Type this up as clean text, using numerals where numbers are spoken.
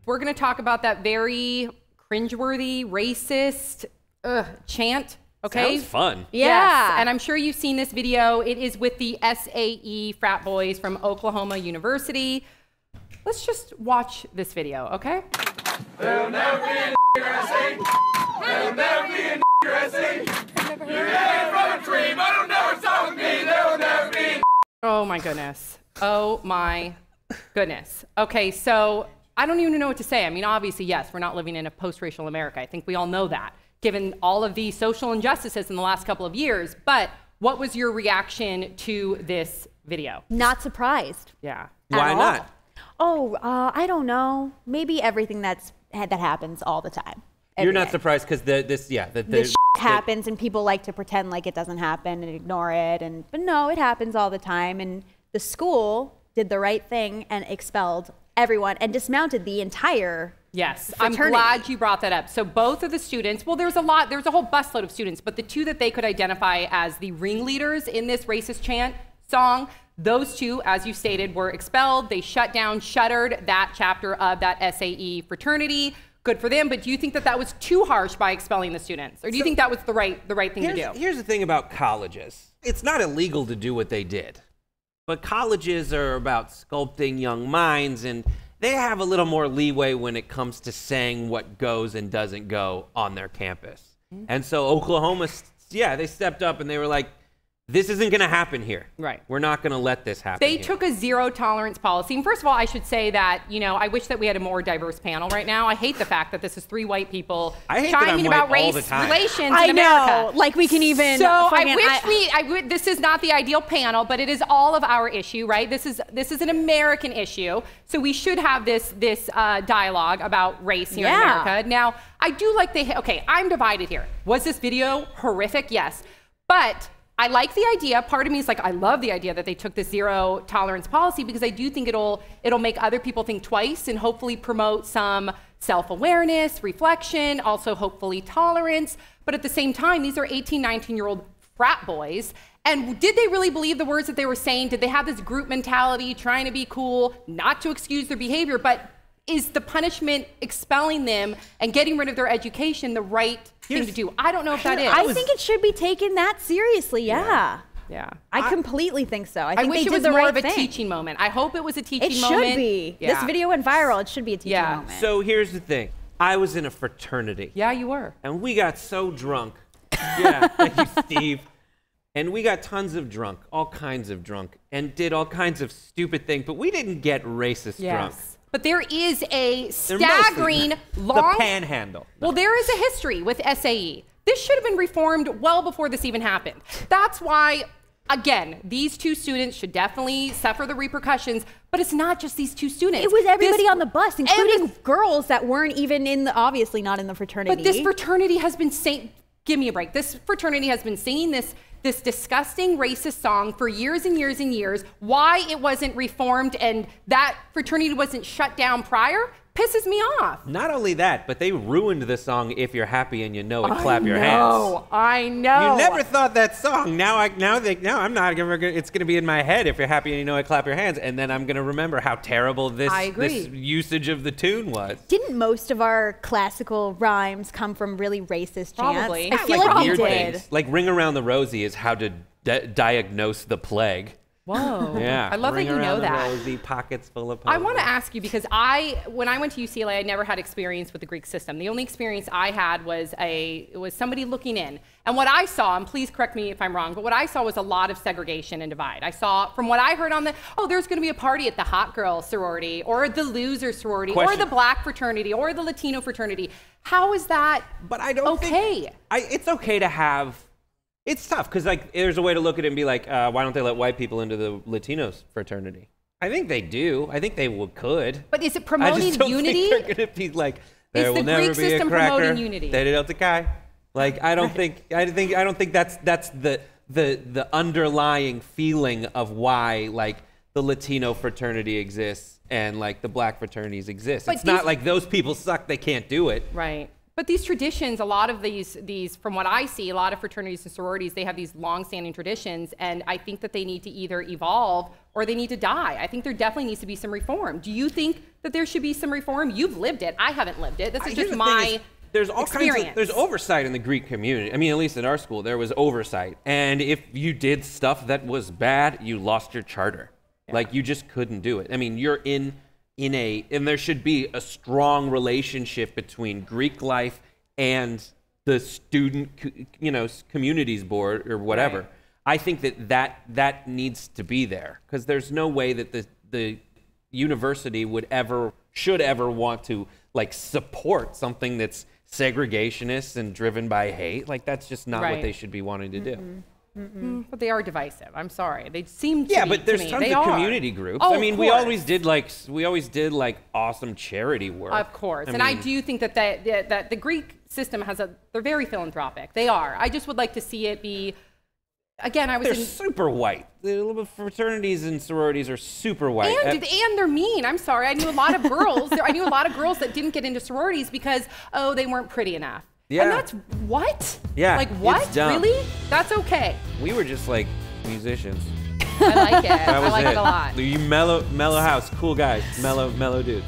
we're going to talk about that very cringeworthy, racist chant. Okay. Sounds fun. Yeah. Yes. And I'm sure you've seen this video. It is with the SAE frat boys from Oklahoma University. Let's just watch this video, okay? There'll never be a SAE. There'll never be a SAE. You came from a dream, but it'll never stop with me. There'll never be. Oh my goodness. Oh my goodness. Okay, so I don't even know what to say. I mean, obviously, yes, we're not living in a post-racial America. I think we all know that, given all of the social injustices in the last couple of years. But what was your reaction to this video? Not surprised. Yeah. Why not? Oh, I don't know. Maybe everything that happens all the time. You're not surprised because this happens and people like to pretend like it doesn't happen and ignore it. But no, it happens all the time. And the school did the right thing and expelled everyone and dismounted the entire fraternity. I'm glad you brought that up. So both of the students, well, there's a whole busload of students, but the two that they could identify as the ringleaders in this racist chant song, those two, as you stated, were expelled. They shuttered that chapter of that SAE fraternity. Good for them, but do you think that that was too harsh by expelling the students? Or do you think that was the right thing to do? Here's the thing about colleges. It's not illegal to do what they did. But colleges are about sculpting young minds, and they have a little more leeway when it comes to saying what goes and doesn't go on their campus. And so Oklahoma, they stepped up and they were like, this isn't going to happen here. Right. We're not going to let this happen. They took a zero tolerance policy. And first of all, I should say that, I wish that we had a more diverse panel right now. I hate the fact that this is three white people chiming about race relations in America. Like we can even. So I wish this is not the ideal panel, but it is all of our issue, right? This is an American issue. So we should have this dialogue about race here in America. Now, I do like I'm divided here. Was this video horrific? Yes. But I like the idea. Part of me is like, I love the idea that they took this zero tolerance policy because I do think it'll make other people think twice and hopefully promote some self-awareness, reflection, also hopefully tolerance. But at the same time, these are 18, 19-year-old frat boys. And did they really believe the words that they were saying? Did they have this group mentality, trying to be cool, not to excuse their behavior, but is the punishment expelling them and getting rid of their education the right thing to do? I don't know if that is. I think it should be taken that seriously, yeah. I completely think so. I think wish they it was did the more right of a thing. teaching moment. I hope it was a teaching moment. It should be. Yeah. This video went viral. It should be a teaching moment. So here's the thing. I was in a fraternity. Yeah, you were. And we got so drunk. Yeah, thank you, Steve. And we got tons of drunk, all kinds of drunk, and did all kinds of stupid things, but we didn't get racist drunk. But there is a staggering long... The panhandle. Well, there is a history with SAE. This should have been reformed well before this even happened. That's why, again, these two students should definitely suffer the repercussions, but it's not just these two students. It was everybody on the bus, including girls that weren't even obviously not in the fraternity. But this fraternity has been saying, give me a break. This fraternity has been singing this disgusting racist song for years and years and years. Why it wasn't reformed and that fraternity wasn't shut down prior pisses me off. Not only that, but they ruined the song "If You're Happy and You Know It, Clap Your Hands." I know. You never thought that song. Now I'm not gonna. It's gonna be in my head. If you're happy and you know it, clap your hands, and then I'm gonna remember how terrible this usage of the tune was. Didn't most of our classical rhymes come from really racist chants? Probably. I feel like weird they did. Things. Like "Ring Around the Rosie" is how to diagnose the plague. Whoa. Yeah. I love that you know that. Rosy, pockets full of I want to ask you, because when I went to UCLA, I never had experience with the Greek system. The only experience I had was somebody looking in. And what I saw, and please correct me if I'm wrong, but what I saw was a lot of segregation and divide. I saw, from what I heard on there's going to be a party at the hot girl sorority, or the loser sorority, or the black fraternity, or the Latino fraternity. How is that okay? It's okay to have... It's tough, because there's a way to look at it and be like, why don't they let white people into the Latinos fraternity? I think they do. I think they could. But is it promoting unity? Think they're going to be like, there will never be a cracker. They did the guy. Like, I don't think that's the underlying feeling of why the Latino fraternity exists and the black fraternities exist. It's not like those people suck, they can't do it. Right. But these traditions, a lot of these, from what I see, a lot of fraternities and sororities, they have these long-standing traditions, and I think that they need to either evolve or they need to die. I think there definitely needs to be some reform. Do you think that there should be some reform? You've lived it. I haven't lived it. This is just my there's all experience. kinds of, there's oversight in the Greek community. I mean, at least in our school, there was oversight. And if you did stuff that was bad, you lost your charter. Yeah. Like, you just couldn't do it. I mean, you're and there should be a strong relationship between Greek life and the student, communities board or whatever. Right. I think that needs to be there, because there's no way that the university should ever want to like support something that's segregationist and driven by hate. Like, that's just not what they should be wanting to do. But they are divisive. I'm sorry. They seem to yeah, be, but there's to tons of community groups. Oh, I mean, we always did like awesome charity work. Of course. I do think that the Greek system they're very philanthropic. They are. I just would like to see it be, again, they're super white. The fraternities and sororities are super white. And they're mean. I'm sorry. I knew a lot of girls. I knew a lot of girls that didn't get into sororities because, they weren't pretty enough. Yeah. And that's what? Yeah. Like, what? It's dumb. Really? That's okay. We were just like musicians. I like it. I like it a lot. You mellow house, cool guys, mellow dudes.